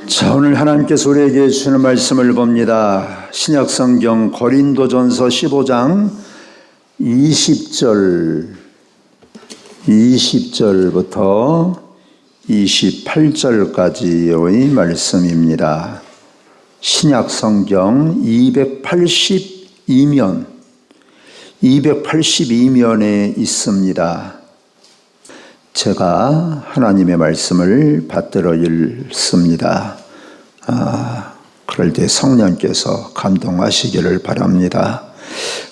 자, 오늘 하나님께서 우리에게 주시는 말씀을 봅니다. 신약성경 고린도전서 15장 20절부터 28절까지의 말씀입니다. 신약성경 282면에 있습니다. 제가 하나님의 말씀을 받들어 읽습니다. 그럴 때 성령께서 감동하시기를 바랍니다.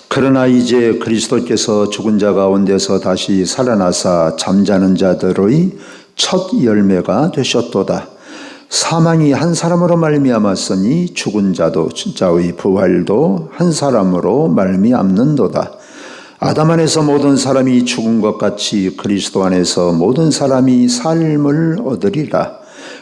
그러나 이제 그리스도께서 죽은 자 가운데서 다시 살아나사 잠자는 자들의 첫 열매가 되셨도다. 사망이 한 사람으로 말미암았으니 죽은 자의 부활도 한 사람으로 말미암는도다. 아담 안에서 모든 사람이 죽은 것 같이 그리스도 안에서 모든 사람이 삶을 얻으리라.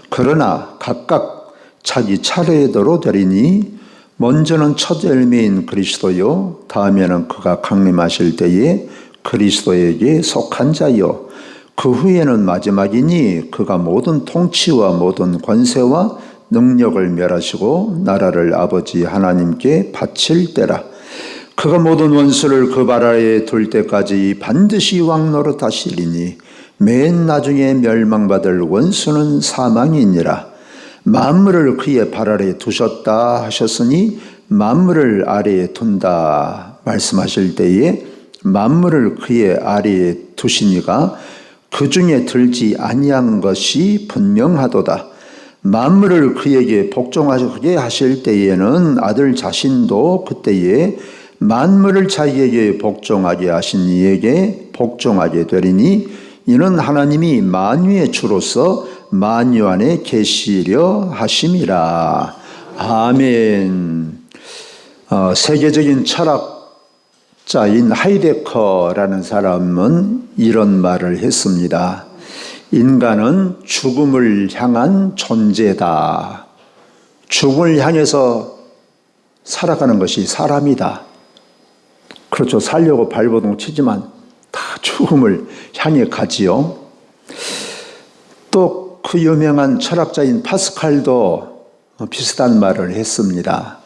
그러나 각각 자기 차례대로 되리니 먼저는 첫 열매인 그리스도요, 다음에는 그가 강림하실 때에 그리스도에게 속한 자요, 그 후에는 마지막이니 그가 모든 통치와 모든 권세와 능력을 멸하시고 나라를 아버지 하나님께 바칠 때라. 그가 모든 원수를 그 발 아래에 둘 때까지 반드시 왕 노릇하시리니 맨 나중에 멸망받을 원수는 사망이니라. 만물을 그의 발 아래에 두셨다 하셨으니 만물을 아래에 둔다 말씀하실 때에 만물을 그의 아래에 두시니가 그 중에 들지 아니한 것이 분명하도다. 만물을 그에게 복종하게 하실 때에는 아들 자신도 그때에 만물을 자기에게 복종하게 하신 이에게 복종하게 되리니 이는 하나님이 만유의 주로서 만유 안에 계시려 하심이라. 아멘. 세계적인 철학자인 하이데커라는 사람은 이런 말을 했습니다. 인간은 죽음을 향한 존재다. 죽음을 향해서 살아가는 것이 사람이다. 그렇죠. 살려고 발버둥 치지만 다 죽음을 향해 가지요. 또 그 유명한 철학자인 파스칼도 비슷한 말을 했습니다.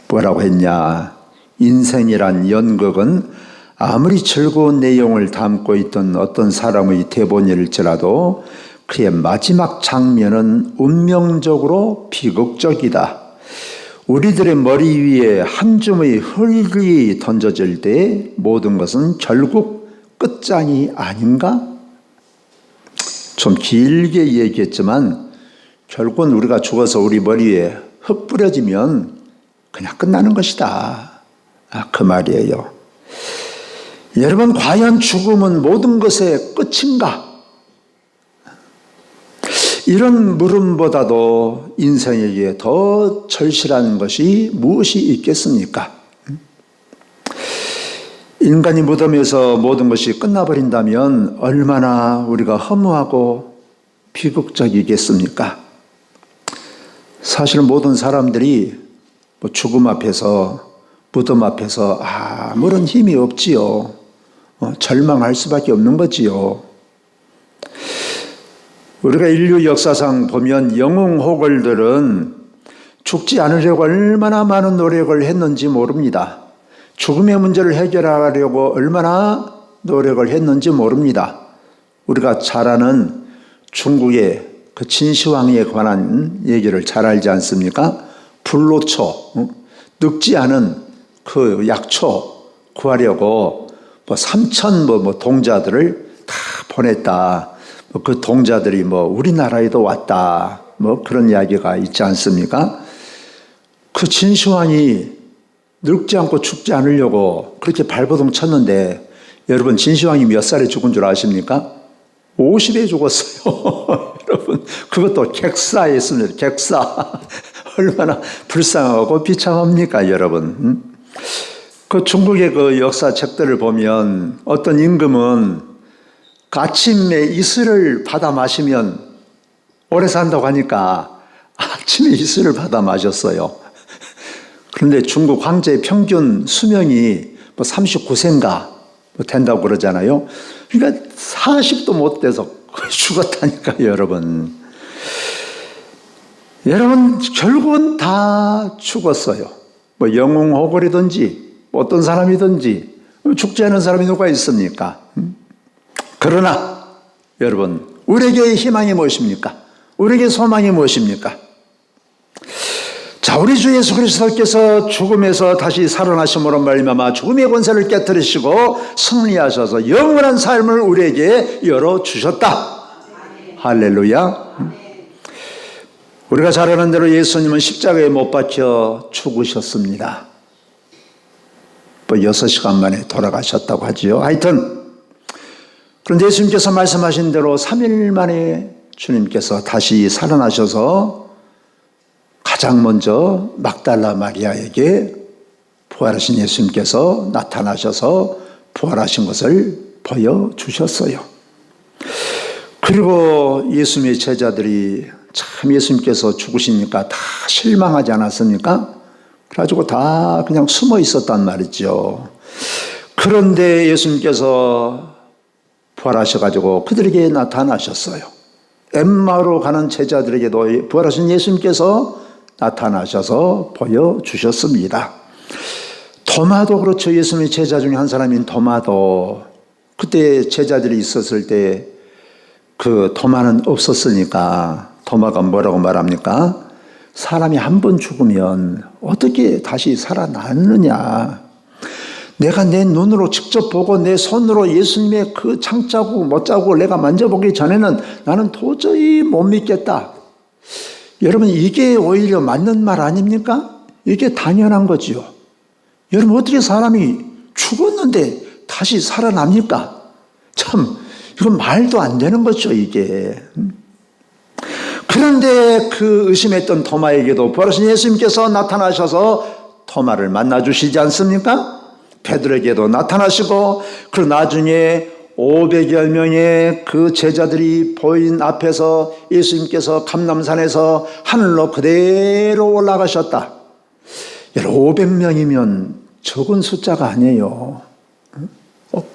뭐라고 했냐? 인생이란 연극은 아무리 즐거운 내용을 담고 있던 어떤 사람의 대본일지라도 그의 마지막 장면은 운명적으로 비극적이다. 우리들의 머리 위에 한 줌의 흙이 던져질 때 모든 것은 결국 끝장이 아닌가? 좀 길게 얘기했지만 결국은 우리가 죽어서 우리 머리에 흙 뿌려지면 그냥 끝나는 것이다. 그 말이에요. 여러분, 과연 죽음은 모든 것의 끝인가? 이런 물음보다도 인생에게 더 절실한 것이 무엇이 있겠습니까? 인간이 무덤에서 모든 것이 끝나버린다면 얼마나 우리가 허무하고 비극적이겠습니까? 사실 모든 사람들이 죽음 앞에서, 무덤 앞에서 아무런 힘이 없지요. 절망할 수밖에 없는 거지요. 우리가 인류 역사상 보면 영웅호걸들은 죽지 않으려고 얼마나 많은 노력을 했는지 모릅니다. 죽음의 문제를 해결하려고 얼마나 노력을 했는지 모릅니다. 우리가 잘 아는 중국의 그 진시황에 관한 얘기를 잘 알지 않습니까? 불로초, 늙지 않은 그 약초 구하려고 3,000 동자들을 다 보냈다. 그 동자들이 우리나라에도 왔다. 그런 이야기가 있지 않습니까? 그 진시황이 늙지 않고 죽지 않으려고 그렇게 발버둥 쳤는데 여러분, 진시황이 몇 살에 죽은 줄 아십니까? 50에 죽었어요. 여러분, 그것도 객사했습니다. 객사. 얼마나 불쌍하고 비참합니까, 여러분? 그 중국의 그 역사 책들을 보면 어떤 임금은 아침에 이슬을 받아 마시면 오래 산다고 하니까 아침에 이슬을 받아 마셨어요. 그런데 중국 황제의 평균 수명이 39세인가 된다고 그러잖아요. 그러니까 40도 못 돼서 죽었다니까요, 여러분. 여러분, 결국은 다 죽었어요. 뭐 영웅호걸이든지 어떤 사람이든지 죽지 않은 사람이 누가 있습니까? 그러나 여러분, 우리에게 희망이 무엇입니까? 우리에게 소망이 무엇입니까? 자, 우리 주 예수 그리스도께서 죽음에서 다시 살아나심으로 말미암아 죽음의 권세를 깨뜨리시고 승리하셔서 영원한 삶을 우리에게 열어주셨다. 할렐루야. 우리가 잘 아는 대로 예수님은 십자가에 못 박혀 죽으셨습니다. 뭐 6시간 만에 돌아가셨다고 하지요. 하여튼 그런데 예수님께서 말씀하신 대로 3일 만에 주님께서 다시 살아나셔서 가장 먼저 막달라 마리아에게 부활하신 예수님께서 나타나셔서 부활하신 것을 보여주셨어요. 그리고 예수님의 제자들이 참 예수님께서 죽으시니까 다 실망하지 않았습니까? 그래가지고 다 그냥 숨어 있었단 말이죠. 그런데 예수님께서 부활하셔가지고 그들에게 나타나셨어요. 엠마오로 가는 제자들에게도 부활하신 예수님께서 나타나셔서 보여주셨습니다. 도마도 그렇죠. 예수님의 제자 중에 한 사람인 도마도 그때 제자들이 있었을 때 그 도마는 없었으니까 도마가 뭐라고 말합니까? 사람이 한 번 죽으면 어떻게 다시 살아나느냐. 내가 내 눈으로 직접 보고 내 손으로 예수님의 그 창자국, 못자국을 내가 만져보기 전에는 나는 도저히 못 믿겠다. 여러분, 이게 오히려 맞는 말 아닙니까? 이게 당연한 거지요. 여러분, 어떻게 사람이 죽었는데 다시 살아납니까? 참, 이건 말도 안 되는 거죠, 이게. 그런데 그 의심했던 토마에게도 부활하신 예수님께서 나타나셔서 토마를 만나주시지 않습니까? 베드로에게도 나타나시고, 그리고 나중에 500여 명의 그 제자들이 보인 앞에서 예수님께서 감람산에서 하늘로 그대로 올라가셨다. 여러분, 500명이면 적은 숫자가 아니에요.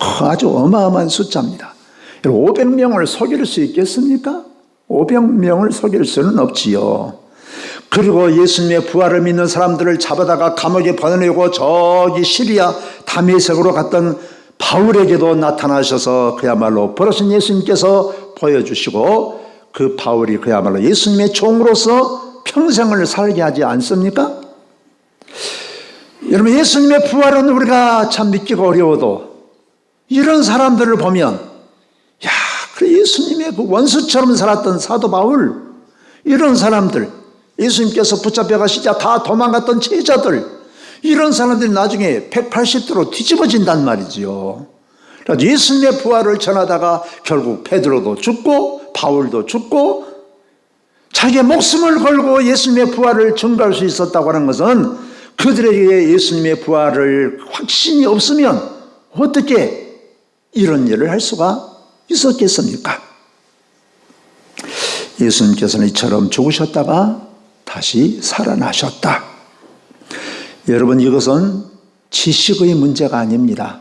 아주 어마어마한 숫자입니다. 500명을 속일 수 있겠습니까? 500명을 속일 수는 없지요. 그리고 예수님의 부활을 믿는 사람들을 잡아다가 감옥에 보내고 저기 시리아 다메섹으로 갔던 바울에게도 나타나셔서 그야말로 부활하신 예수님께서 보여주시고 그 바울이 그야말로 예수님의 종으로서 평생을 살게 하지 않습니까? 여러분, 예수님의 부활은 우리가 참 믿기가 어려워도 이런 사람들을 보면 야, 그래 예수님의 그 원수처럼 살았던 사도 바울, 이런 사람들, 예수님께서 붙잡혀 가시자 다 도망갔던 제자들, 이런 사람들이 나중에 180도로 뒤집어진단 말이지요. 그래서 예수님의 부활을 전하다가 결국 베드로도 죽고 바울도 죽고 자기의 목숨을 걸고 예수님의 부활을 증거할 수 있었다고 하는 것은 그들에게 예수님의 부활을 확신이 없으면 어떻게 이런 일을 할 수가 있었겠습니까? 예수님께서는 이처럼 죽으셨다가 다시 살아나셨다. 여러분, 이것은 지식의 문제가 아닙니다.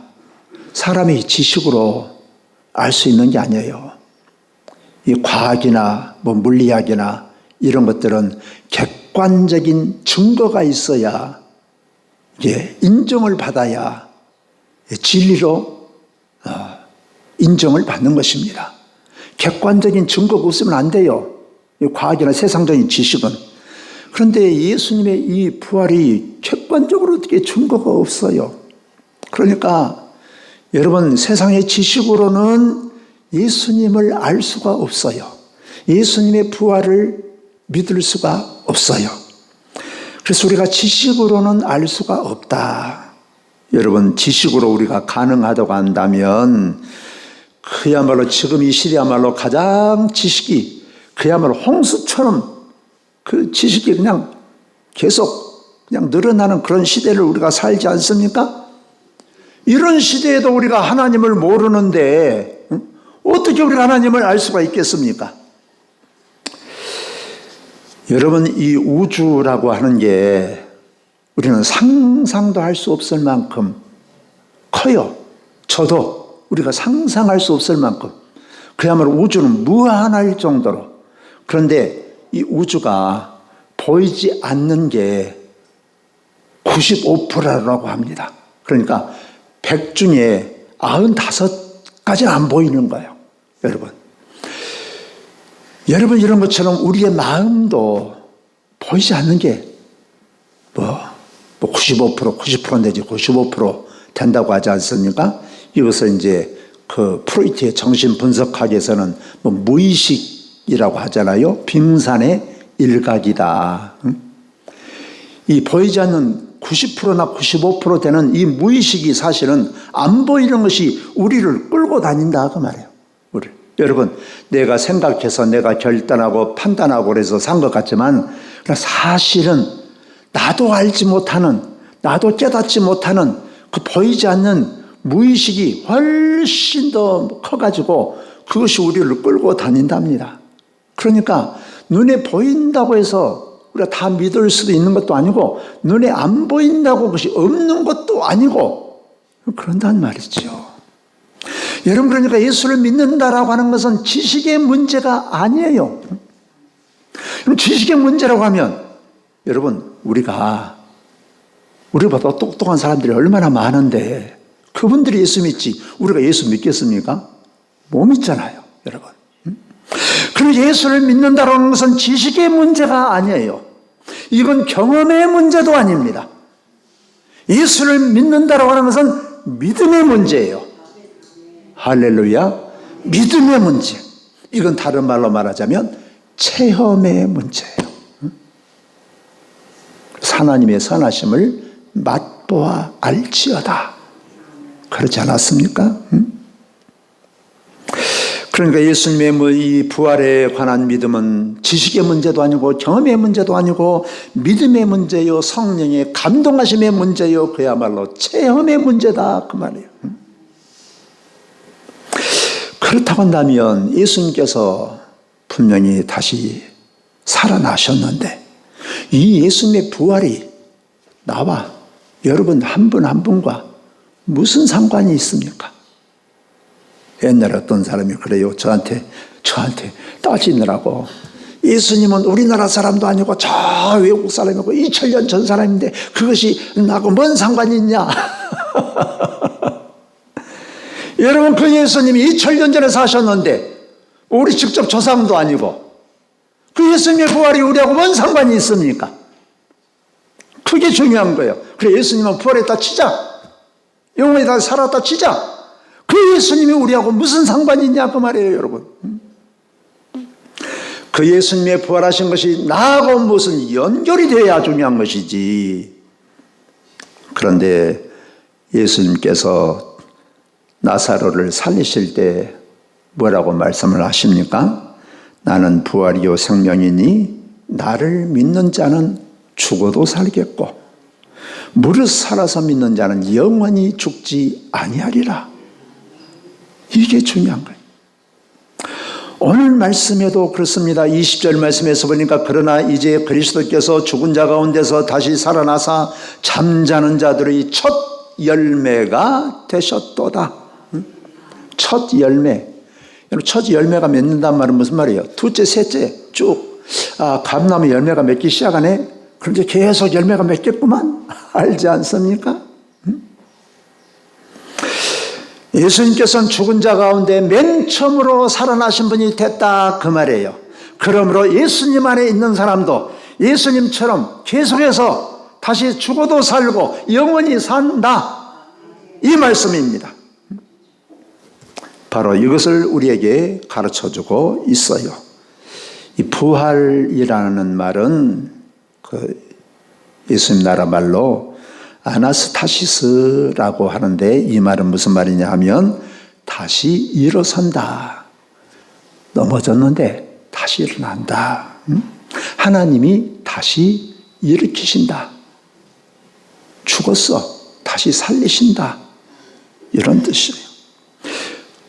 사람이 지식으로 알 수 있는 게 아니에요. 이 과학이나 뭐 물리학이나 이런 것들은 객관적인 증거가 있어야 이게 인정을 받아야 진리로 인정을 받는 것입니다. 객관적인 증거가 없으면 안 돼요. 과학이나 세상적인 지식은. 그런데 예수님의 이 부활이 객관적으로 어떻게 증거가 없어요. 그러니까 여러분, 세상의 지식으로는 예수님을 알 수가 없어요. 예수님의 부활을 믿을 수가 없어요. 그래서 우리가 지식으로는 알 수가 없다. 여러분, 지식으로 우리가 가능하다고 한다면 그야말로 지금 이 시대야말로 가장 지식이 그야말로 홍수처럼 그 지식이 그냥 계속 그냥 늘어나는 그런 시대를 우리가 살지 않습니까? 이런 시대에도 우리가 하나님을 모르는데 어떻게 우리가 하나님을 알 수가 있겠습니까? 여러분, 이 우주라고 하는 게 우리는 상상도 할 수 없을 만큼 커요. 저도 우리가 상상할 수 없을 만큼 그야말로 우주는 무한할 정도로. 그런데 이 우주가 보이지 않는 게 95%라고 합니다. 그러니까 100 중에 95까지는 안 보이는 거예요. 여러분 이런 것처럼 우리의 마음도 보이지 않는 게 95%, 90% 내지 95% 된다고 하지 않습니까? 이것을 이제 그 프로이트의 정신 분석학에서는 무의식이라고 하잖아요. 빙산의 일각이다. 이 보이지 않는 90%나 95% 되는 이 무의식이 사실은 안 보이는 것이 우리를 끌고 다닌다 그 말이에요. 여러분, 내가 생각해서 내가 결단하고 판단하고 그래서 산 것 같지만 사실은 나도 알지 못하는, 나도 깨닫지 못하는 그 보이지 않는 무의식이 훨씬 더 커가지고 그것이 우리를 끌고 다닌답니다. 그러니까 눈에 보인다고 해서 우리가 다 믿을 수도 있는 것도 아니고 눈에 안 보인다고 그것이 없는 것도 아니고 그런단 말이죠. 여러분, 그러니까 예수를 믿는다라고 하는 것은 지식의 문제가 아니에요. 그럼 지식의 문제라고 하면 여러분, 우리보다 똑똑한 사람들이 얼마나 많은데 그분들이 예수 믿지 우리가 예수 믿겠습니까? 못 믿잖아요, 여러분. 그럼 예수를 믿는다라는 것은 지식의 문제가 아니에요. 이건 경험의 문제도 아닙니다. 예수를 믿는다라고 하는 것은 믿음의 문제예요. 할렐루야. 믿음의 문제. 이건 다른 말로 말하자면 체험의 문제예요. 하나님의 선하심을 맛보아 알지어다. 그렇지 않았습니까? 그러니까 예수님의 이 부활에 관한 믿음은 지식의 문제도 아니고 경험의 문제도 아니고 믿음의 문제요, 성령의 감동하심의 문제요, 그야말로 체험의 문제다 그 말이에요. 그렇다고 한다면 예수님께서 분명히 다시 살아나셨는데 이 예수님의 부활이 나와 여러분 한 분 한 분과 무슨 상관이 있습니까? 옛날에 어떤 사람이 그래요. 저한테 따지느라고 예수님은 우리나라 사람도 아니고 저 외국 사람이고 2000년 전 사람인데 그것이 나하고 뭔 상관이 있냐? 여러분, 그 예수님이 2000년 전에 사셨는데 우리 직접 조상도 아니고 그 예수님의 부활이 우리하고 뭔 상관이 있습니까? 그게 중요한 거예요. 그래, 예수님은 부활했다 치자, 영원히 다 살았다 치자, 그 예수님이 우리하고 무슨 상관이 있냐 그 말이에요, 여러분. 그 예수님의 부활하신 것이 나하고 무슨 연결이 돼야 중요한 것이지. 그런데 예수님께서 나사로를 살리실 때 뭐라고 말씀을 하십니까? 나는 부활이요 생명이니 나를 믿는 자는 죽어도 살겠고 무릇 살아서 믿는 자는 영원히 죽지 아니하리라. 이게 중요한 거예요. 오늘 말씀에도 그렇습니다. 20절 말씀에서 보니까 그러나 이제 그리스도께서 죽은 자 가운데서 다시 살아나사 잠자는 자들의 첫 열매가 되셨도다. 첫 열매. 첫 열매가 맺는다는 말은 무슨 말이에요? 둘째, 셋째 쭉 감나무 열매가 맺기 시작하네. 그런데 계속 열매가 맺겠구만. 알지 않습니까? 예수님께서는 죽은 자 가운데 맨 처음으로 살아나신 분이 됐다 그 말이에요. 그러므로 예수님 안에 있는 사람도 예수님처럼 계속해서 다시 죽어도 살고 영원히 산다, 이 말씀입니다. 바로 이것을 우리에게 가르쳐주고 있어요. 이 부활이라는 말은 그 예수님 나라 말로 아나스타시스라고 하는데 이 말은 무슨 말이냐 하면 다시 일어선다. 넘어졌는데 다시 일어난다. 하나님이 다시 일으키신다. 죽었어. 다시 살리신다. 이런 뜻이에요.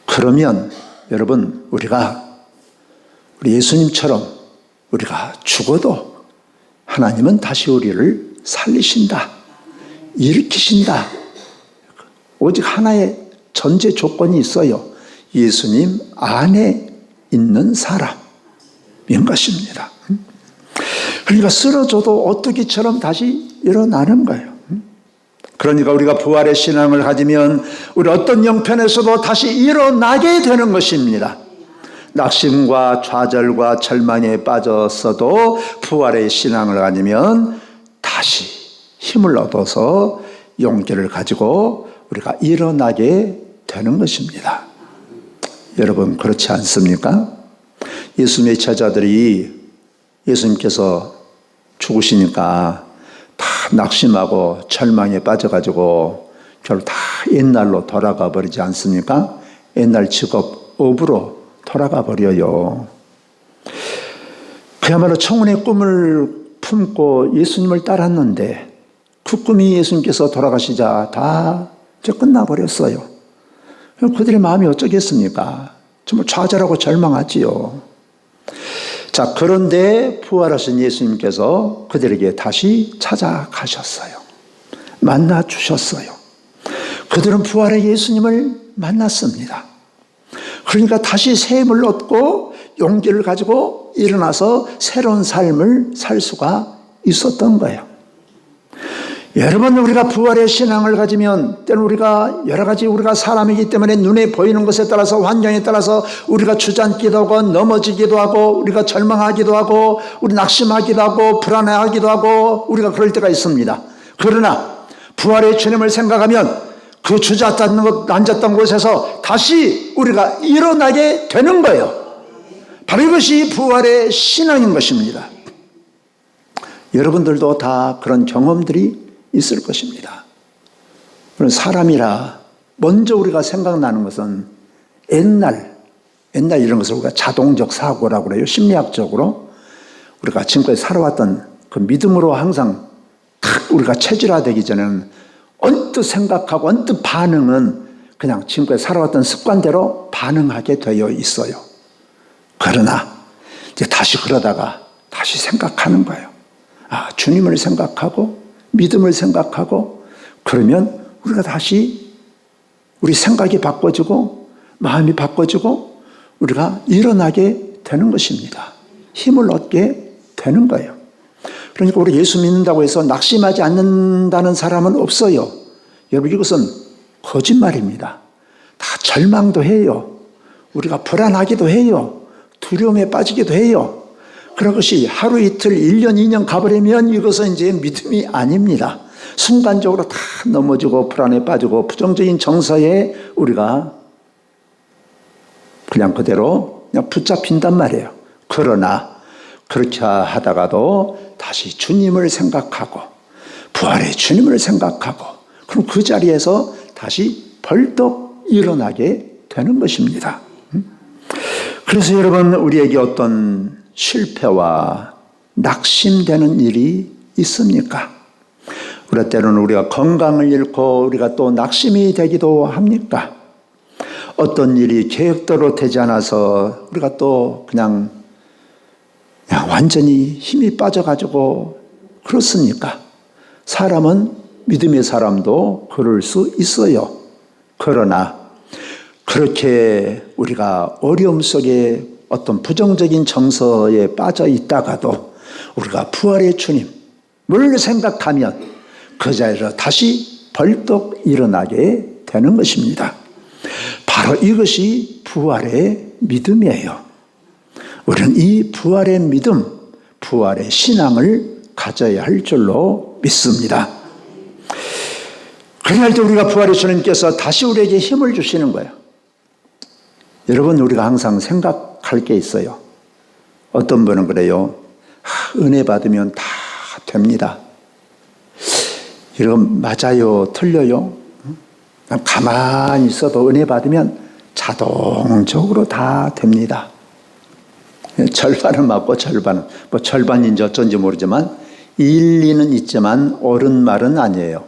그러면 여러분, 우리 예수님처럼 우리가 죽어도 하나님은 다시 우리를 살리신다, 일으키신다. 오직 하나의 전제 조건이 있어요. 예수님 안에 있는 사람인 것입니다. 그러니까 쓰러져도 오뚜기처럼 다시 일어나는 거예요. 그러니까 우리가 부활의 신앙을 가지면 우리 어떤 형편에서도 다시 일어나게 되는 것입니다. 낙심과 좌절과 절망에 빠졌어도 부활의 신앙을 가지면 다시 힘을 얻어서 용기를 가지고 우리가 일어나게 되는 것입니다. 여러분 그렇지 않습니까? 예수님의 제자들이 예수님께서 죽으시니까 다 낙심하고 절망에 빠져가지고 결국 다 옛날로 돌아가 버리지 않습니까? 옛날 직업, 업으로 돌아가 버려요. 그야말로 청혼의 꿈을 품고 예수님을 따랐는데 그 꿈이 예수님께서 돌아가시자 다 이제 끝나버렸어요. 그들의 마음이 어쩌겠습니까? 정말 좌절하고 절망하지요. 자, 그런데 부활하신 예수님께서 그들에게 다시 찾아가셨어요. 만나 주셨어요. 그들은 부활의 예수님을 만났습니다. 그러니까 다시 새 힘을 얻고 용기를 가지고 일어나서 새로운 삶을 살 수가 있었던 거예요. 여러분, 우리가 부활의 신앙을 가지면 때는 우리가 여러 가지 우리가 사람이기 때문에 눈에 보이는 것에 따라서 환경에 따라서 우리가 주저앉기도 하고 넘어지기도 하고 우리가 절망하기도 하고 우리 낙심하기도 하고 불안해하기도 하고 우리가 그럴 때가 있습니다. 그러나 부활의 주님을 생각하면 그 앉았던 곳에서 다시 우리가 일어나게 되는 거예요. 바로 이것이 부활의 신앙인 것입니다. 여러분들도 다 그런 경험들이 있을 것입니다. 사람이라 먼저 우리가 생각나는 것은 옛날 이런 것을 우리가 자동적 사고라고 그래요. 심리학적으로 우리가 지금까지 살아왔던 그 믿음으로 항상 탁 우리가 체질화되기 전에는 언뜻 생각하고 언뜻 반응은 그냥 지금까지 살아왔던 습관대로 반응하게 되어 있어요. 그러나 이제 다시 그러다가 다시 생각하는 거예요. 아, 주님을 생각하고 믿음을 생각하고 그러면 우리가 다시 우리 생각이 바꿔지고 마음이 바꿔지고 우리가 일어나게 되는 것입니다. 힘을 얻게 되는 거예요. 그러니까 우리 예수 믿는다고 해서 낙심하지 않는다는 사람은 없어요. 여러분 이것은 거짓말입니다. 다 절망도 해요. 우리가 불안하기도 해요. 두려움에 빠지기도 해요. 그런 것이 하루 이틀 1년 2년 가버리면 이것은 이제 믿음이 아닙니다. 순간적으로 다 넘어지고 불안에 빠지고 부정적인 정서에 우리가 그냥 그대로 그냥 붙잡힌단 말이에요. 그러나 그렇게 하다가도 다시 주님을 생각하고 부활의 주님을 생각하고 그럼 그 자리에서 다시 벌떡 일어나게 되는 것입니다. 그래서 여러분 우리에게 어떤 실패와 낙심되는 일이 있습니까? 우리가 때로는 우리가 건강을 잃고 우리가 또 낙심이 되기도 합니까? 어떤 일이 계획대로 되지 않아서 우리가 또 그냥 완전히 힘이 빠져가지고 그렇습니까? 사람은 믿음의 사람도 그럴 수 있어요. 그러나 그렇게 우리가 어려움 속에 어떤 부정적인 정서에 빠져 있다가도 우리가 부활의 주님을 생각하면 그 자리로 다시 벌떡 일어나게 되는 것입니다. 바로 이것이 부활의 믿음이에요. 우리는 이 부활의 믿음, 부활의 신앙을 가져야 할 줄로 믿습니다. 그럴 때 우리가 부활의 주님께서 다시 우리에게 힘을 주시는 거예요. 여러분 우리가 항상 생각할 게 있어요. 어떤 분은 그래요. 은혜 받으면 다 됩니다. 여러분 맞아요? 틀려요? 가만히 있어도 은혜 받으면 자동적으로 다 됩니다. 절반은 맞고 절반인지 어쩐지 모르지만 일리는 있지만 옳은 말은 아니에요.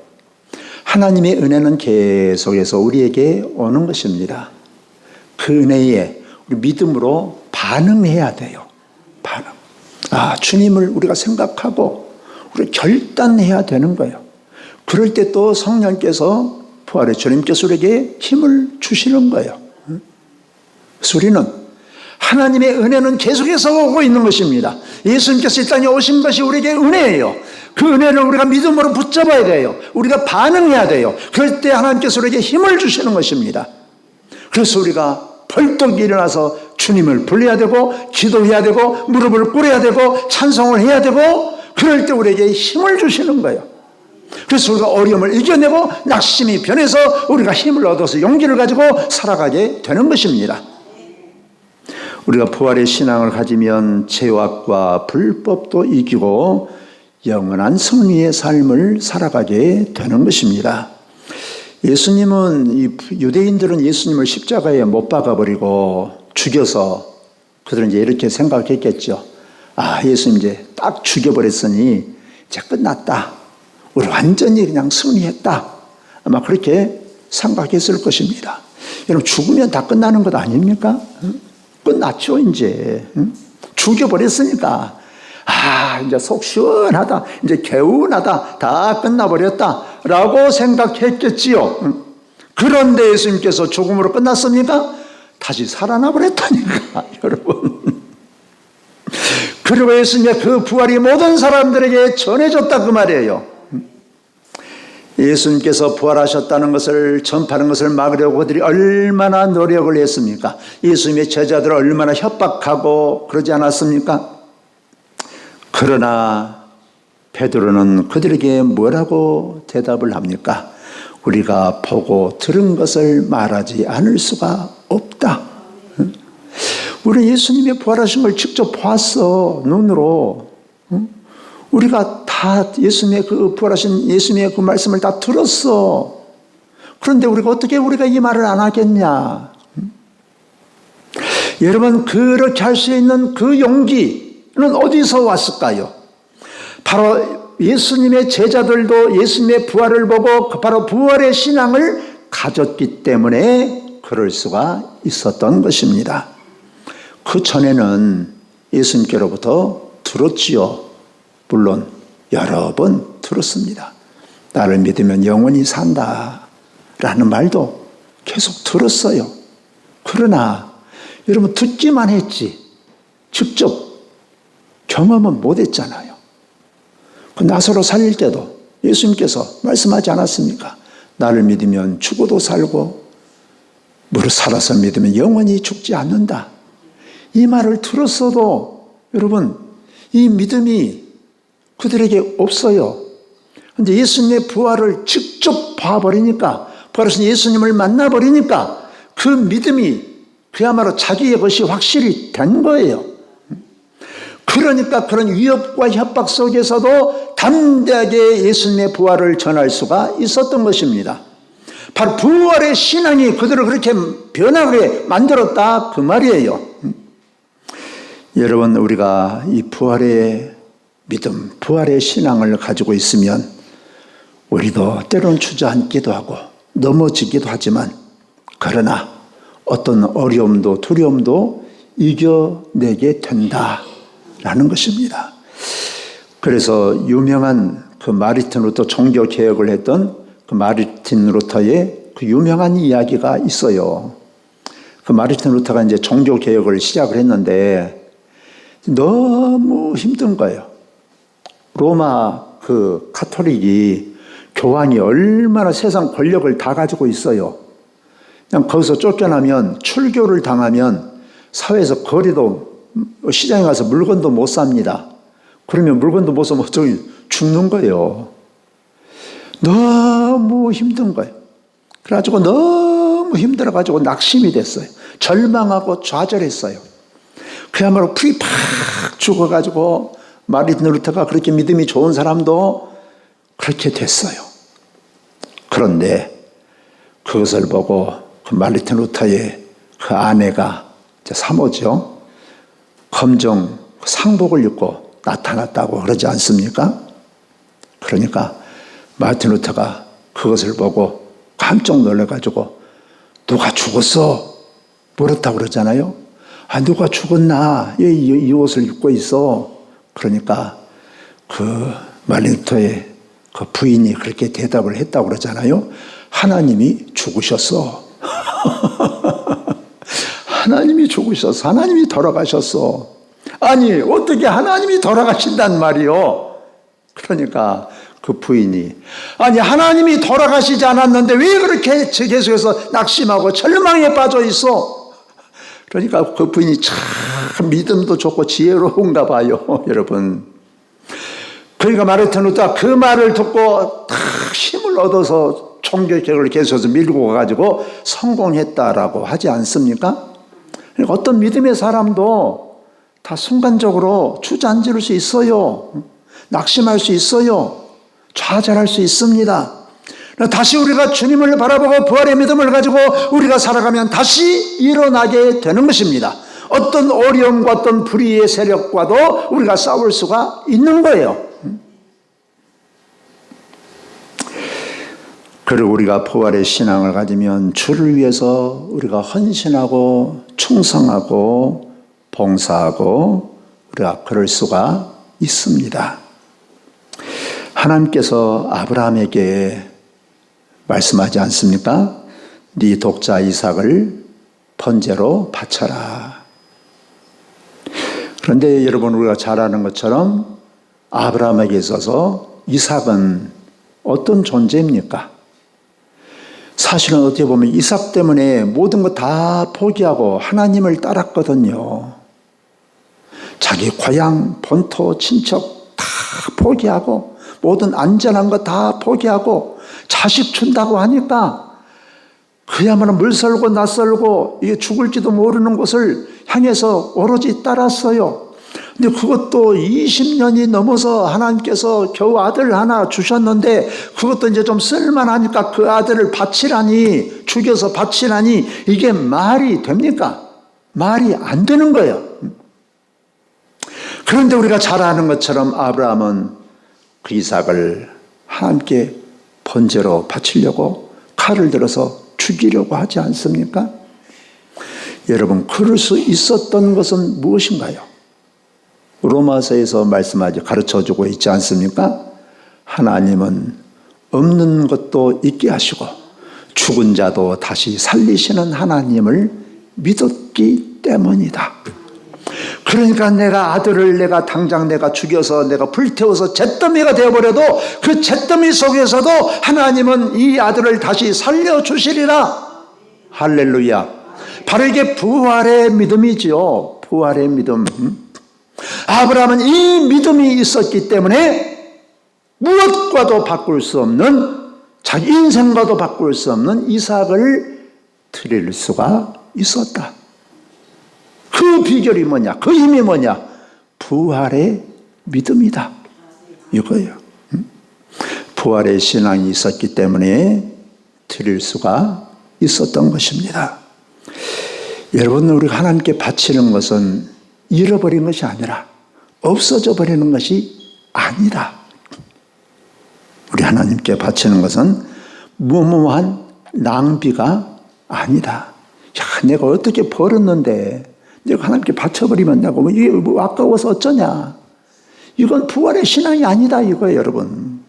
하나님의 은혜는 계속해서 우리에게 오는 것입니다. 그 은혜에 우리 믿음으로 반응해야 돼요. 반응. 아, 주님을 우리가 생각하고 우리 결단해야 되는 거예요. 그럴 때 또 성령께서 부활의 주님께서 우리에게 힘을 주시는 거예요. 그래서 우리는 하나님의 은혜는 계속해서 오고 있는 것입니다. 예수님께서 이 땅에 오신 것이 우리에게 은혜예요. 그 은혜를 우리가 믿음으로 붙잡아야 돼요. 우리가 반응해야 돼요. 그럴 때 하나님께서 우리에게 힘을 주시는 것입니다. 그래서 우리가 벌떡 일어나서 주님을 불러야 되고, 기도해야 되고, 무릎을 꿇어야 되고, 찬송을 해야 되고, 그럴 때 우리에게 힘을 주시는 거예요. 그래서 우리가 어려움을 이겨내고 낙심이 변해서 우리가 힘을 얻어서 용기를 가지고 살아가게 되는 것입니다. 우리가 부활의 신앙을 가지면 죄악과 불법도 이기고 영원한 승리의 삶을 살아가게 되는 것입니다. 예수님은, 유대인들은 예수님을 십자가에 못 박아버리고 죽여서 그들은 이제 이렇게 생각했겠죠. 아, 예수님 이제 딱 죽여버렸으니 이제 끝났다. 우리 완전히 그냥 승리했다. 아마 그렇게 생각했을 것입니다. 여러분, 죽으면 다 끝나는 것 아닙니까? 끝났죠, 이제. 죽여버렸으니까. 아, 이제 속 시원하다. 이제 개운하다. 다 끝나버렸다. 라고 생각했겠지요. 그런데 예수님께서 죽음으로 끝났습니까? 다시 살아나 버렸다니까, 여러분. 그리고 예수님의 그 부활이 모든 사람들에게 전해졌다, 그 말이에요. 예수님께서 부활하셨다는 것을 전파하는 것을 막으려고 그들이 얼마나 노력을 했습니까? 예수님의 제자들을 얼마나 협박하고 그러지 않았습니까? 그러나 베드로는 그들에게 뭐라고 대답을 합니까? 우리가 보고 들은 것을 말하지 않을 수가 없다. 우리 예수님의 부활하신 걸 직접 봤어, 눈으로. 우리가 다 예수님의 그 부활하신 예수님의 그 말씀을 다 들었어. 그런데 우리가 이 말을 안 하겠냐? 여러분, 그렇게 할 수 있는 그 용기는 어디서 왔을까요? 바로 예수님의 제자들도 예수님의 부활을 보고 바로 부활의 신앙을 가졌기 때문에 그럴 수가 있었던 것입니다. 그 전에는 예수님께로부터 들었지요. 물론 여러 번 들었습니다. 나를 믿으면 영원히 산다 라는 말도 계속 들었어요. 그러나 여러분, 듣기만 했지 직접 경험은 못했잖아요. 그 나사로 살릴 때도 예수님께서 말씀하지 않았습니까? 나를 믿으면 죽어도 살고 무릇 살아서 믿으면 영원히 죽지 않는다. 이 말을 들었어도 여러분, 이 믿음이 그들에게 없어요. 그런데 예수님의 부활을 직접 봐버리니까, 부활하신 예수님을 만나버리니까 그 믿음이 그야말로 자기의 것이 확실히 된 거예요. 그러니까 그런 위협과 협박 속에서도 담대하게 예수님의 부활을 전할 수가 있었던 것입니다. 바로 부활의 신앙이 그들을 그렇게 변하게 만들었다, 그 말이에요. 여러분, 우리가 이 부활의 믿음, 부활의 신앙을 가지고 있으면 우리도 때로는 주저앉기도 하고 넘어지기도 하지만, 그러나 어떤 어려움도 두려움도 이겨내게 된다라는 것입니다. 그래서 유명한 그 마르틴 루터, 종교 개혁을 했던 그 마르틴 루터의 그 유명한 이야기가 있어요. 그 마르틴 루터가 이제 종교 개혁을 시작을 했는데 너무 힘든 거예요. 로마 그 카톨릭이, 교황이 얼마나 세상 권력을 다 가지고 있어요. 그냥 거기서 쫓겨나면, 출교를 당하면 사회에서 거리도, 시장에 가서 물건도 못 삽니다. 그러면 물건도 못 사면 저기 죽는 거예요. 너무 힘든 거예요. 그래가지고 너무 힘들어가지고 낙심이 됐어요. 절망하고 좌절했어요. 그야말로 풀이 팍 죽어가지고 마르틴 루터가 그렇게 믿음이 좋은 사람도 그렇게 됐어요. 그런데 그것을 보고 그 마르틴 루터의 그 아내가, 사모죠, 검정 상복을 입고 나타났다고 그러지 않습니까? 그러니까 마르틴 루터가 그것을 보고 깜짝 놀라가지고, 누가 죽었어? 물었다고 그러잖아요. 아, 누가 죽었나? 왜 이 옷을 입고 있어? 그러니까 그 마르틴 루터의 그 부인이 그렇게 대답을 했다고 그러잖아요. 하나님이 죽으셨어. 하나님이 죽으셔서 하나님이 돌아가셨어. 아니 어떻게 하나님이 돌아가신단 말이요. 그러니까 그 부인이 아니 하나님이 돌아가시지 않았는데 왜 그렇게 계속해서 낙심하고 절망에 빠져 있어. 그러니까 그 부인이 참 믿음도 좋고 지혜로운가 봐요. 여러분, 그러니까 마르타 누타 그 말을 듣고 다 힘을 얻어서 총격을 계속해서 밀고 가가지고 성공했다라고 하지 않습니까? 그러니까 어떤 믿음의 사람도 다 순간적으로 주저앉을 수 있어요. 낙심할 수 있어요. 좌절할 수 있습니다. 다시 우리가 주님을 바라보고 부활의 믿음을 가지고 우리가 살아가면 다시 일어나게 되는 것입니다. 어떤 어려움과 어떤 불의의 세력과도 우리가 싸울 수가 있는 거예요. 그리고 우리가 부활의 신앙을 가지면 주를 위해서 우리가 헌신하고 충성하고 봉사하고 우리가 그럴 수가 있습니다. 하나님께서 아브라함에게 말씀하지 않습니까? 네 독자 이삭을 번제로 바쳐라. 그런데 여러분, 우리가 잘 아는 것처럼 아브라함에게 있어서 이삭은 어떤 존재입니까? 사실은 어떻게 보면 이삭 때문에 모든 것 다 포기하고 하나님을 따랐거든요. 자기 고향, 본토, 친척 다 포기하고 모든 안전한 것 다 포기하고 자식 준다고 하니까 그야말로 물설고 낯설고 이게 죽을지도 모르는 곳을 향해서 오로지 따랐어요. 근데 그것도 20년이 넘어서 하나님께서 겨우 아들 하나 주셨는데 그것도 이제 좀 쓸만하니까 그 아들을 바치라니, 죽여서 바치라니, 이게 말이 됩니까? 말이 안 되는 거예요. 그런데 우리가 잘 아는 것처럼 아브라함은 그 이삭을 하나님께 번제로 바치려고 칼을 들어서 죽이려고 하지 않습니까? 여러분, 그럴 수 있었던 것은 무엇인가요? 로마서에서 말씀하지 가르쳐주고 있지 않습니까? 하나님은 없는 것도 있게 하시고 죽은 자도 다시 살리시는 하나님을 믿었기 때문이다. 그러니까 내가 아들을 내가 죽여서 내가 불태워서 잿더미가 되어버려도 그 잿더미 속에서도 하나님은 이 아들을 다시 살려주시리라. 할렐루야. 바로 이게 부활의 믿음이지요. 부활의 믿음. 아브라함은 이 믿음이 있었기 때문에 무엇과도 바꿀 수 없는, 자기 인생과도 바꿀 수 없는 이삭을 드릴 수가 있었다. 그 비결이 뭐냐? 그 힘이 뭐냐? 부활의 믿음이다. 이거예요. 부활의 신앙이 있었기 때문에 드릴 수가 있었던 것입니다. 여러분, 우리가 하나님께 바치는 것은 잃어버린 것이 아니라 없어져 버리는 것이 아니다. 우리 하나님께 바치는 것은 무모한 낭비가 아니다. 야, 내가 어떻게 벌었는데 내가 하나님께 바쳐버리면 내가 이게 뭐 아까워서 어쩌냐. 이건 부활의 신앙이 아니다 이거예요, 여러분.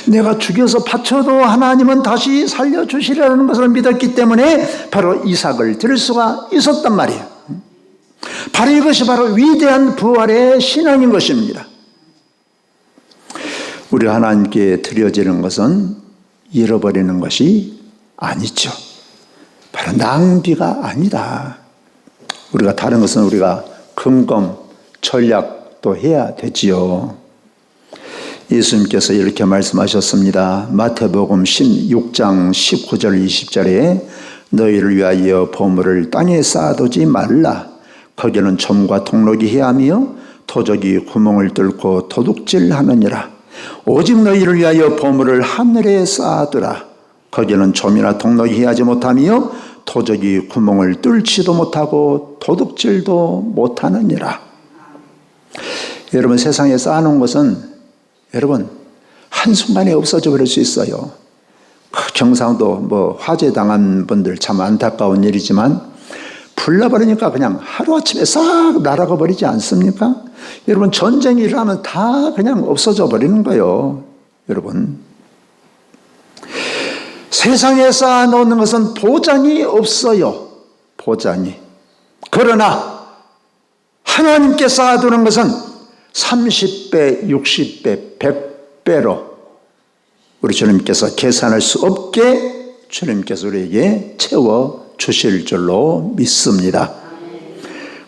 내가 죽여서 바쳐도 하나님은 다시 살려주시려는 것을 믿었기 때문에 바로 이삭을 드릴 수가 있었단 말이에요. 바로 이것이 바로 위대한 부활의 신앙인 것입니다. 우리 하나님께 드려지는 것은 잃어버리는 것이 아니죠. 바로 낭비가 아니다. 우리가 다른 것은 우리가 금검, 전략도 해야 되지요. 예수님께서 이렇게 말씀하셨습니다. 마태복음 16장 19절 20절에 너희를 위하여 보물을 땅에 쌓아두지 말라. 거기는 점과 통록이 헤아며 도적이 구멍을 뚫고 도둑질하느니라. 오직 너희를 위하여 보물을 하늘에 쌓아두라. 거기는 점이나 통록이 헤하지 못하며 도적이 구멍을 뚫지도 못하고 도둑질도 못하느니라. 여러분, 세상에 쌓아놓은 것은 여러분 한순간에 없어져 버릴 수 있어요. 경상도 화재 당한 분들 참 안타까운 일이지만 불나버리니까 그냥 하루아침에 싹 날아가 버리지 않습니까? 여러분, 전쟁이 일어나면 다 그냥 없어져 버리는 거예요. 여러분, 세상에 쌓아놓는 것은 보장이 없어요. 보자니. 그러나 하나님께 쌓아두는 것은 30배, 60배, 100배로 우리 주님께서 계산할 수 없게 주님께서 우리에게 채워주실 줄로 믿습니다.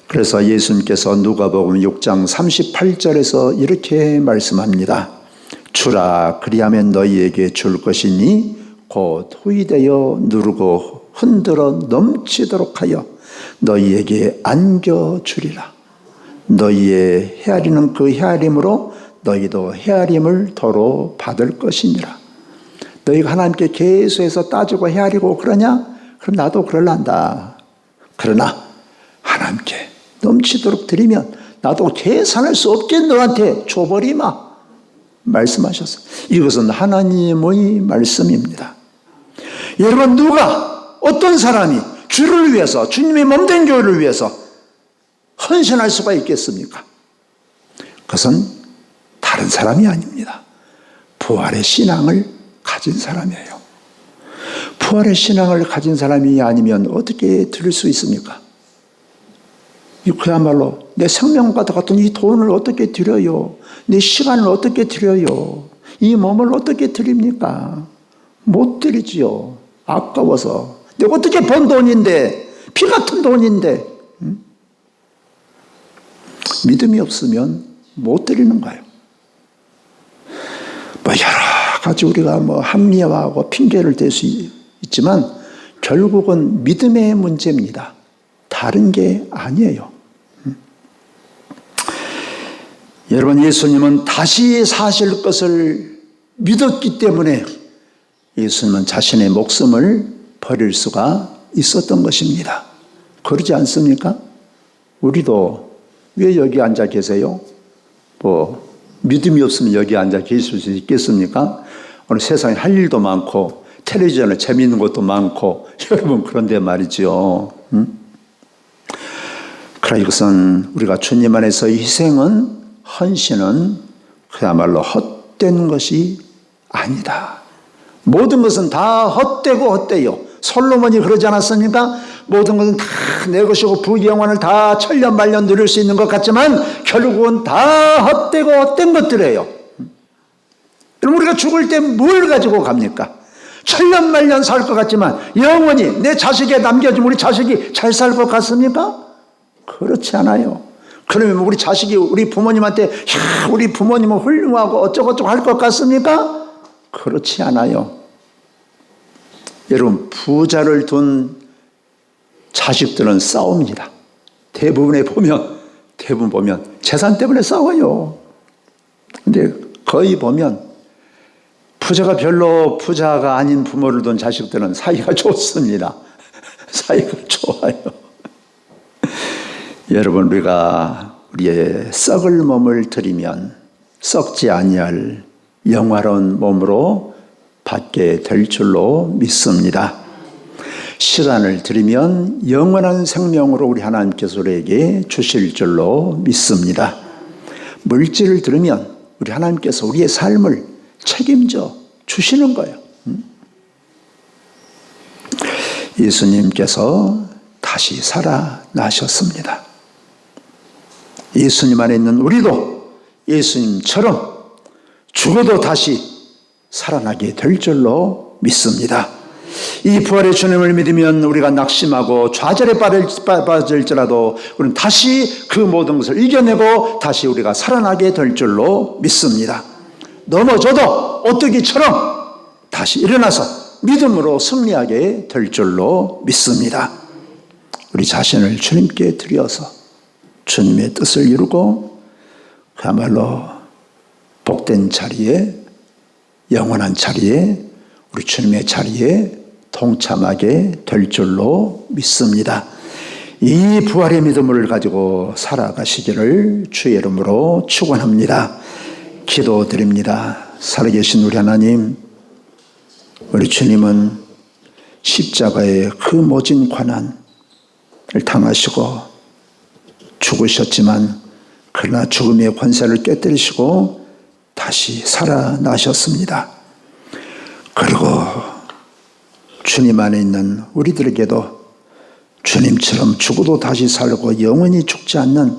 그래서 예수님께서 누가복음 6장 38절에서 이렇게 말씀합니다. 주라 그리하면 너희에게 줄 것이니 곧 후이되어 누르고 흔들어 넘치도록 하여 너희에게 안겨주리라. 너희의 헤아리는 그 헤아림으로 너희도 헤아림을 도로 받을 것이니라. 너희가 하나님께 계속해서 따지고 헤아리고 그러냐? 그럼 나도 그럴란다. 그러나 하나님께 넘치도록 드리면 나도 계산할 수 없게 너한테 줘버리마 말씀하셨어요. 이것은 하나님의 말씀입니다. 여러분, 누가 어떤 사람이 주를 위해서, 주님의 몸된 교회를 위해서 헌신할 수가 있겠습니까? 그것은 다른 사람이 아닙니다. 부활의 신앙을 가진 사람이에요. 부활의 신앙을 가진 사람이 아니면 어떻게 드릴 수 있습니까? 그야말로 내 생명과 같은 이 돈을 어떻게 드려요? 내 시간을 어떻게 드려요? 이 몸을 어떻게 드립니까? 못 드리지요. 아까워서. 내가 어떻게 번 돈인데, 피 같은 돈인데. 믿음이 없으면 못 드리는 거예요. 여러 가지 우리가 합리화하고 핑계를 댈 수 있지만 결국은 믿음의 문제입니다. 다른 게 아니에요. 여러분, 예수님은 다시 사실 것을 믿었기 때문에 예수님은 자신의 목숨을 버릴 수가 있었던 것입니다. 그러지 않습니까? 우리도 왜 여기 앉아 계세요? 믿음이 없으면 여기 앉아 계실 수 있겠습니까? 오늘 세상에 할 일도 많고 텔레비전에 재미있는 것도 많고 여러분, 그런데 말이죠. 그러나 이것은 우리가 주님 안에서의 희생은, 헌신은 그야말로 헛된 것이 아니다. 모든 것은 다 헛되고 헛되요. 솔로몬이 그러지 않았습니까? 모든 것은 다 내 것이고 부귀영화를 다 천년만년 누릴 수 있는 것 같지만 결국은 다 헛되고 헛된 것들이에요. 그럼 우리가 죽을 때 뭘 가지고 갑니까? 천년만년 살 것 같지만 영원히 내 자식에 남겨주면 우리 자식이 잘 살 것 같습니까? 그렇지 않아요. 그러면 우리 자식이 우리 부모님한테 우리 부모님은 훌륭하고 어쩌고저쩌고 할 것 같습니까? 그렇지 않아요. 여러분, 부자를 둔 자식들은 싸웁니다. 대부분 보면 재산 때문에 싸워요. 근데 거의 보면 부자가 별로 부자가 아닌 부모를 둔 자식들은 사이가 좋습니다. 사이가 좋아요. 여러분, 우리가 우리의 썩을 몸을 드리면 썩지 아니할 영화로운 몸으로 받게 될 줄로 믿습니다. 시간을 드리면 영원한 생명으로 우리 하나님께서 우리에게 주실 줄로 믿습니다. 물질을 들으면 우리 하나님께서 우리의 삶을 책임져 주시는 거예요. 예수님께서 다시 살아나셨습니다. 예수님 안에 있는 우리도 예수님처럼 죽어도 다시 살아나게 될 줄로 믿습니다. 이 부활의 주님을 믿으면 우리가 낙심하고 좌절에 빠질지라도 우리는 다시 그 모든 것을 이겨내고 다시 우리가 살아나게 될 줄로 믿습니다. 넘어져도 오뚜기처럼 다시 일어나서 믿음으로 승리하게 될 줄로 믿습니다. 우리 자신을 주님께 드려서 주님의 뜻을 이루고 그야말로 복된 자리에, 영원한 자리에, 우리 주님의 자리에 동참하게 될 줄로 믿습니다. 이 부활의 믿음을 가지고 살아가시기를 주의 이름으로 축원합니다. 기도드립니다. 살아계신 우리 하나님, 우리 주님은 십자가의 그 모진 고난을 당하시고 죽으셨지만 그러나 죽음의 권세를 깨뜨리시고 다시 살아나셨습니다. 그리고 주님 안에 있는 우리들에게도 주님처럼 죽어도 다시 살고 영원히 죽지 않는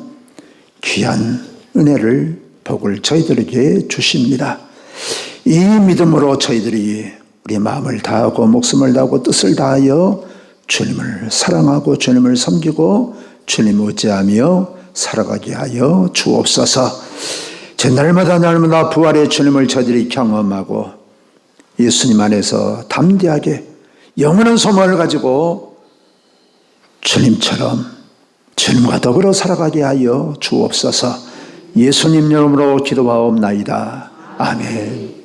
귀한 은혜를, 복을 저희들에게 주십니다. 이 믿음으로 저희들이 우리 마음을 다하고 목숨을 다하고 뜻을 다하여 주님을 사랑하고 주님을 섬기고 주님 의지하며 살아가게 하여 주옵소서. 날마다 부활의 주님을 저희들이 경험하고 예수님 안에서 담대하게 영원한 소망을 가지고 주님처럼 주님과 더불어 살아가게 하여 주옵소서. 예수님 이름으로 기도하옵나이다. 아멘.